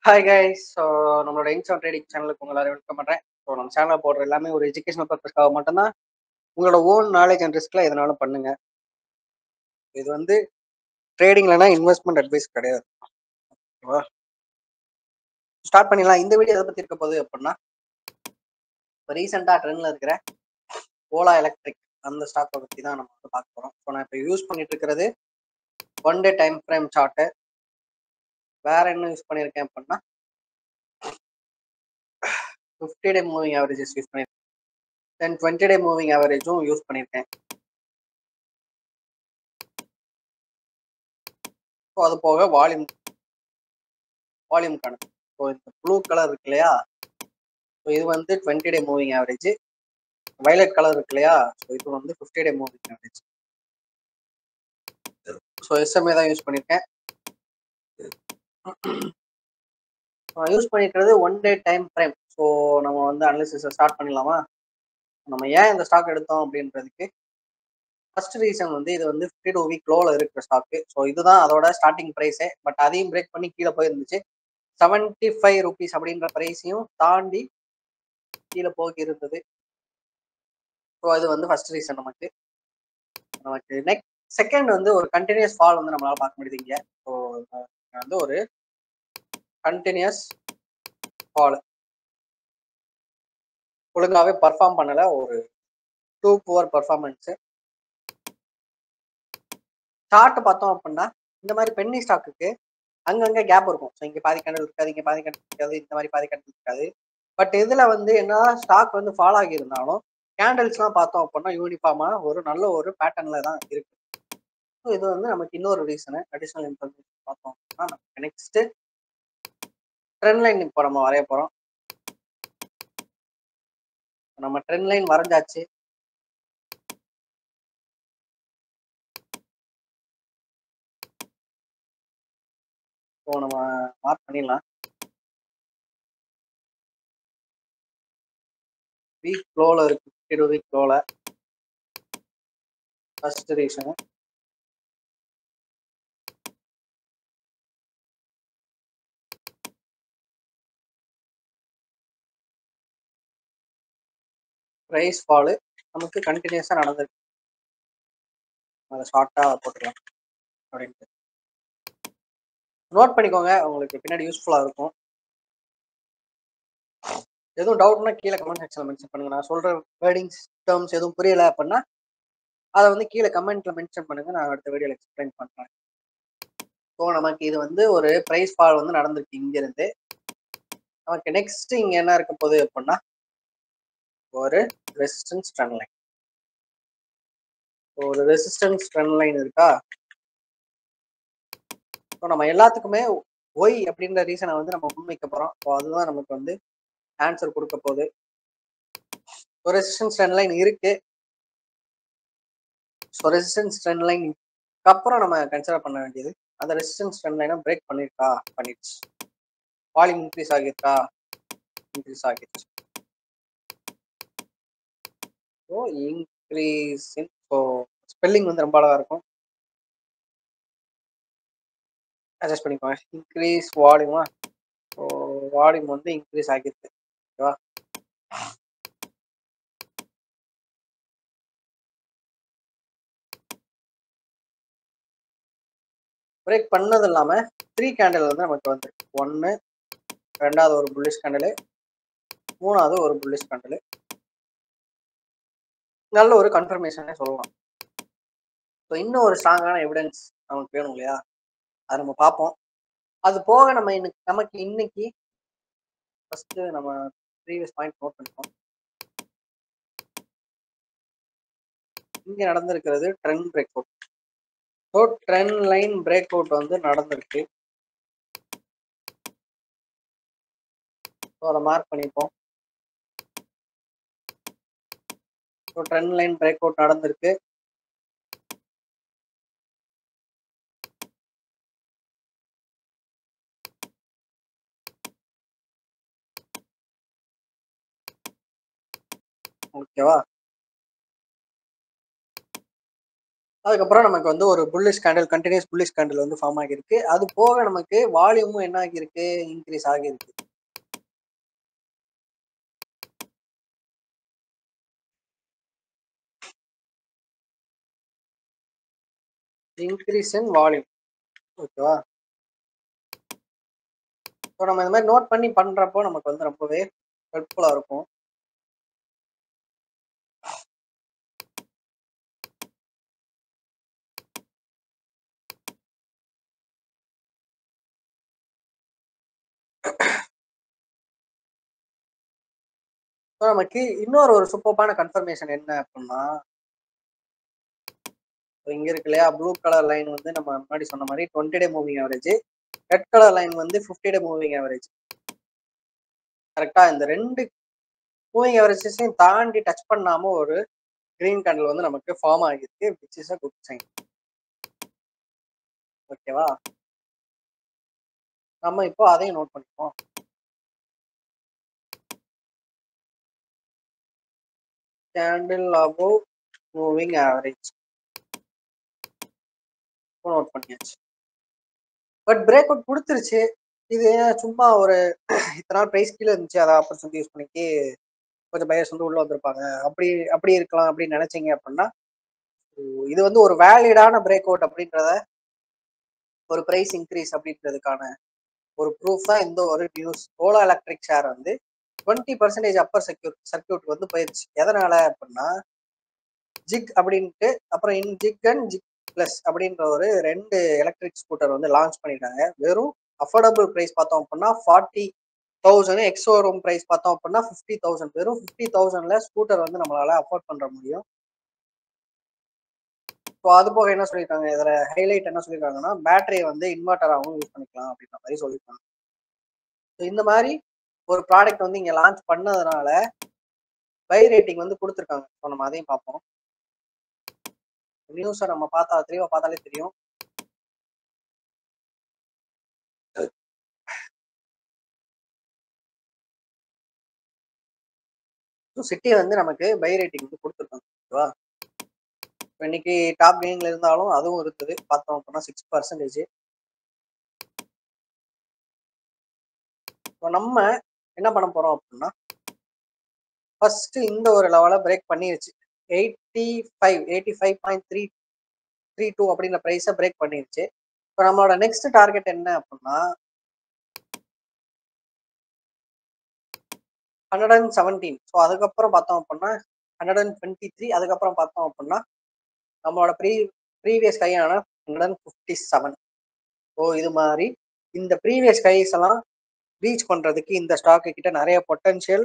Hi guys. So நம்மளோட Insta trading சேனலுக்கு உங்களை வெல்கம் பண்ணுறேன். ஸோ நம்ம சேனலில் போடுற எல்லாமே ஒரு எஜுகேஷனல் பர்பஸ்க்காக மட்டும்தான். உங்களோட ஓன் நாலேஜ் அண்ட் ரிஸ்கில் எதனாலும் பண்ணுங்க. இது வந்து ட்ரேடிங்லனா இன்வெஸ்ட்மெண்ட் அட்வைஸ் கிடையாது. ஓகேவா? ஸ்டார்ட் பண்ணிடலாம். இந்த வீடியோ எதை பற்றி இருக்க போகுது அப்படின்னா, இப்போ ரீசெண்டாக ட்ரெண்டில் இருக்கிற ஓலா எலக்ட்ரிக் அந்த ஸ்டாக்கை பற்றி தான் நம்ம வந்து பார்க்க போகிறோம். ஸோ நான் இப்போ யூஸ் பண்ணிட்டு இருக்கிறது 1 டே டைம் ஃப்ரேம் சார்ட்டு. வேற என்ன யூஸ் பண்ணியிருக்கேன் அப்படின்னா 50 டே மூவிங் ஆவரேஜஸ் யூஸ் பண்ணியிருக்கேன். தென் 20 டே மூவிங் ஆவரேஜும் யூஸ் பண்ணியிருக்கேன். ஸோ அது போக வால்யூம் கணக்கு. ஸோ இந்த ப்ளூ கலர் இருக்கு இல்லையா, ஸோ இது வந்து 20 டே மூவிங் ஆவரேஜ். வயலட் கலர் இருக்கு இல்லையா, ஸோ இது வந்து 50 டே மூவிங் ஆவரேஜ். ஸோ எஸ்எம்ஏ தான் யூஸ் பண்ணியிருக்கேன். யூஸ் பண்ணிக்கிறது 1 டே டைம் ஃப்ரேம். ஸோ நம்ம வந்து அனாலிசிஸை ஸ்டார்ட் பண்ணிடலாமா? நம்ம ஏன் இந்த ஸ்டாக் எடுத்தோம் அப்படின்றதுக்கு ஃபர்ஸ்ட் ரீசன் வந்து இது வந்து 52 வீக் லோவில் இருக்கிற ஸ்டாக்கு. ஸோ இதுதான் அதோட ஸ்டார்டிங் ப்ரைஸே. பட் அதையும் பிரேக் பண்ணி கீழே போயிருந்துச்சு. 75 rupees அப்படின்ற ப்ரைஸையும் தாண்டி கீழே போகி இருந்தது. ஸோ அது வந்து ஃபர்ஸ்ட் ரீசன். நமக்கு நெக்ஸ்ட் செகண்ட் வந்து ஒரு கண்டினியூஸ் ஃபால் வந்து நம்மளால பார்க்க முடியுது இங்க. ஸோ வந்து ஒரு கண்டினியூஸ் ஃபால் ஒழுங்காவே பர்ஃபார்ம் பண்ணல. ஒரு டூ புவர் பர்ஃபார்மன்ஸ். சார்ட் பார்த்தோம் அப்படின்னா இந்த மாதிரி பென்னி ஸ்டாக்குக்கு அங்கங்க கேப் இருக்கும். ஸோ இங்க பாதி கண்டல் இருக்காது, இங்க பாதி கண்டல் இருக்காது, இந்த மாதிரி பாதி கண்டல் இருக்காது. பட் இதுல வந்து என்னதான் ஸ்டாக் வந்து ஃபால் ஆகி இருந்தாலும் கேண்டல்ஸ்லாம் பார்த்தோம் அப்படின்னா யூனிஃபார்மா ஒரு நல்ல ஒரு பேட்டர்ன்ல தான் இருக்கு. ஸோ இது வந்து நமக்கு இன்னொரு ரீசனு. அடிஷனல் இன்ஃபர்மேஷன் பார்த்தோம் அப்படின்னா நமக்கு நெக்ஸ்ட் ட்ரெண்ட் லைன் இப்போ நம்ம வரைய போறோம். நம்ம ட்ரெண்ட் லைன் வரைஞ்சாச்சு. ஸோ நம்ம மார்க் பண்ணிடலாம். வீக் ஃப்ளோவில் இருக்கு. 52 வீக் ஃப்ளோவில் ஃபர்ஸ்ட் ரீசனு. ப்ரைஸ் ஃபாலு நமக்கு கண்டினியூஸாக நடந்திருக்கு. அதை ஷார்ட்டாக போட்டுக்கலாம் அப்படின்ட்டு நோட் பண்ணிக்கோங்க. உங்களுக்கு பின்னாடி யூஸ்ஃபுல்லாக இருக்கும். எதுவும் டவுட்னா கீழே கமெண்ட் செக்ஷனில் மென்ஷன் பண்ணுங்க. நான் சொல்கிற வேர்டிங்ஸ் டேர்ம்ஸ் எதுவும் புரியலை அப்படின்னா அதை வந்து கீழே கமெண்ட்ல மென்ஷன் பண்ணுங்க. நான் அடுத்த வீடியோவில் எக்ஸ்பிளைன் பண்ணுறேன். ஸோ நமக்கு இது வந்து ஒரு ப்ரைஸ் ஃபால் வந்து நடந்திருக்கு இங்கிருந்து. நமக்கு நெக்ஸ்ட் இங்கே என்ன இருக்க போகுது அப்படின்னா ஒரு ரெசிஸ்டன்ஸ் ட்ரெண்ட் லைன். ஒரு ரெசிஸ்டன்ஸ் ட்ரெண்ட் லைன் இருக்கா. ஸோ நம்ம எல்லாத்துக்குமே ஒய் அப்படின்ற ரீசனை வந்து நம்ம முன்வைக்க போகிறோம். ஸோ அதுதான் நமக்கு வந்து ஆன்சர் கொடுக்க போகுது. ஒரு ரெசிஸ்டன்ஸ் ட்ரெண்ட் லைன் இருக்கு. ஸோ ரெசிஸ்டன்ஸ் ட்ரெண்ட் லைன் அப்புறம் நம்ம கன்சிடர் பண்ண வேண்டியது அந்த ரெசிஸ்டன்ஸ் ட்ரெண்ட் லைனை பிரேக் பண்ணிருக்கா, பண்ணிடுச்சு. வால்யூம் இன்க்ரீஸ் ஆகியிருக்கா, இன்க்ரீஸ் ஆகிடுச்சு. So increase in, so spelling வந்து ரொம்ப அழகாக இருக்கும், அட்ஜஸ்ட் பண்ணிக்கோங்க. இன்க்ரீஸ் வால்யூமா, ஸோ வால்யூம் வந்து இன்க்ரீஸ் ஆகிருக்கு. ஓகேவா? பிரேக் பண்ணது இல்லாமல் 3 கேண்டில் வந்து நமக்கு வந்து ஒன்று, ரெண்டாவது ஒரு புல்லிஷ் கேண்டில், மூணாவது ஒரு புல்லிஷ் கேண்டில். நல்ல ஒரு கன்ஃபர்மேஷனே சொல்லலாம். ஸோ இன்னும் ஒரு ஸ்ட்ராங்கான எவிடன்ஸ் நமக்கு வேணும் இல்லையா, அதை நம்ம பார்ப்போம். அது போக நம்ம நமக்கு இன்னைக்கு ஃபர்ஸ்ட் நம்ம ப்ரீவியஸ் பாயிண்ட் நோட் பண்ணிப்போம். இங்கே நடந்திருக்கிறது trend break out. So trend line break out வந்து நடந்திருக்கு. ஸோ அதை மார்க் பண்ணிப்போம். So trend line break out நடந்திருக்கு. ஓகேவா? அதுக்கப்புறம் நமக்கு வந்து ஒரு bullish candle, continuous bullish candle வந்து ஃபார்ம் ஆகியிருக்கு. அது போக நமக்கு வால்யூமும் என்ன ஆகியிருக்கு? இன்கிரீஸ் ஆகியிருக்கு. Increase in volume. ஓகேவா? ஸோ நம்ம இந்த மாதிரி நோட் பண்ணி பண்றப்போ நமக்கு வந்து ரொம்பவே ஹெல்ப்ஃபுல்லா இருக்கும். ஸோ நமக்கு இன்னொரு ஒரு சூப்பர்பான கன்ஃபர்மேஷன் என்ன அப்படின்னா, இங்க இருக்கு இல்லையா? ப்ளூ கலர் லைன் வந்து நம்ம முன்னாடி சொன்ன மாதிரி 20 டே moving average. Red colour line வந்து 50 டே மூவிங் ஆவரேஜ். கரெக்டா? இந்த 2 மூவிங் ஆவரேஜஸையும் தாண்டி டச் பண்ணாம ஒரு கிரீன் கேண்டில் வந்து நமக்கு ஃபார்ம் ஆகிருக்கு. Which is a good sign. ஓகேவா? நம்ம இப்போ அதையும் நோட் பண்ணிப்போம். Candle above moving average note பண்ணியாச்சு. பட் பிரேக் அவுட் குடுத்துருச்சு. இது சும்மா ஒரு இத்தனை நாள் பிரைஸ் கீழ இருந்துச்சு. அத ஆப்பர்ச்சுனிட்டி யூஸ் பண்ணிட்டு கொஞ்சம் பையர்ஸ் வந்து உள்ள வந்திருப்பாங்க. அப்படி அப்படி இருக்கலாம் அப்படின்னு நினைச்சீங்க அப்படின்னா, இது வந்து ஒரு வேலிடான பிரேக் அவுட் அப்படின்றத ஒரு பிரைஸ் இன்க்ரீஸ் அப்படின்றதுக்கான ஒரு ப்ரூஃப் தான் இந்த ஒரு நியூஸ். ஓலா எலக்ட்ரிக் ஷேர் வந்து 20% அப்பர் சர்க்யூட் வந்து போயிருச்சு. எதனால அப்படின்னா, ஜிக் அப்படின்ட்டு அப்புறம் ஜிக் அண்ட் ஜிக் பிளஸ் அப்படின்ற ஒரு 2 எலக்ட்ரிக் ஸ்கூட்டர் வந்து லான்ச் பண்ணிட்டாங்க. வெறும் அஃபோர்டபுள் பிரைஸ் பார்த்தோம் அப்படின்னா 40,000. எக்ஸ் ஷோரூம் பிரைஸ் பார்த்தோம் அப்படின்னா 50,000. வெறும் 50,000ல ஸ்கூட்டர் வந்து நம்மளால அஃபோர்ட் பண்ற முடியும். ஸோ அது போக என்ன சொல்லியிருக்காங்க, இதுல ஹைலைட் என்ன சொல்லியிருக்காங்கன்னா, பேட்டரியை வந்து இன்வெர்டராகவும் யூஸ் பண்ணிக்கலாம் அப்படின்ற மாதிரி சொல்லியிருக்காங்க. ஸோ இந்த மாதிரி ஒரு ப்ராடக்ட் வந்து இங்க லான்ச் பண்ணதுனால பை ரேட்டிங் வந்து கொடுத்துருக்காங்க. ஸோ நம்ம அதையும் பார்ப்போம். நியூஸை நம்ம தெளிவா பார்த்தாலே தெரியும். சிட்டி வந்து நமக்கு பை ரேட்டிங் வந்து கொடுத்துருக்காங்க. ஓகேவா? இன்னைக்கு டாப் கெயின்ல இருந்தாலும் அதுவும் இருக்குது. பார்த்தோம் அப்படின்னா 6%. நம்ம என்ன பண்ண போறோம் அப்படின்னா, ஃபர்ஸ்ட் இந்த ஒரு லெவலை பிரேக் பண்ணிருச்சு. 85.332 அப்படின்ற பிரைஸை பிரேக் பண்ணிருச்சு. இப்போ நம்மளோட நெக்ஸ்ட் டார்கெட் என்ன அப்படின்னா 117. ஸோ அதுக்கப்புறம் பார்த்தோம் அப்படின்னா 123. அதுக்கப்புறம் பார்த்தோம் அப்படின்னா நம்மளோட ப்ரீவியஸ் கையான 157. ஸோ இது மாதிரி இந்த ப்ரீவியஸ் கைஸ் எல்லாம் ரீச் பண்றதுக்கு இந்த ஸ்டாக்கு கிட்ட நிறைய பொட்டன்ஷியல்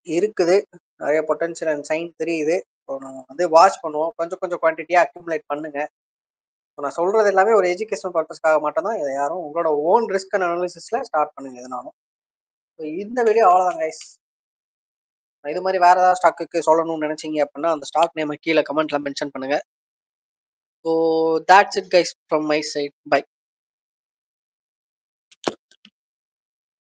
இருக்குது. நிறைய பொட்டன்ஷியல் அண்ட் சைன் தெரியுது. ஸோ நம்ம வந்து வாட்ச் பண்ணுவோம். கொஞ்சம் கொஞ்சம் குவான்டிட்டியா அக்யூமுலேட் பண்ணுங்க. நான் சொல்றது எல்லாமே ஒரு எஜுகேஷன் பர்பஸ்க்காக மட்டும் தான். இதை யாரும் உங்களோட ஓன் ரிஸ்க் அண்ட் அனாலிசிஸ்ல ஸ்டார்ட் பண்ணுங்க எதுனாலும். இந்த வீடியோ அவ்வளோதான் கைஸ். இது மாதிரி வேற ஏதாவது ஸ்டாக்குக்கு சொல்லணும்னு நினைச்சீங்க அப்படின்னா அந்த ஸ்டாக் நேம் கீழே கமெண்ட்ல மென்ஷன் பண்ணுங்க. So that's it guys from my side. Bye.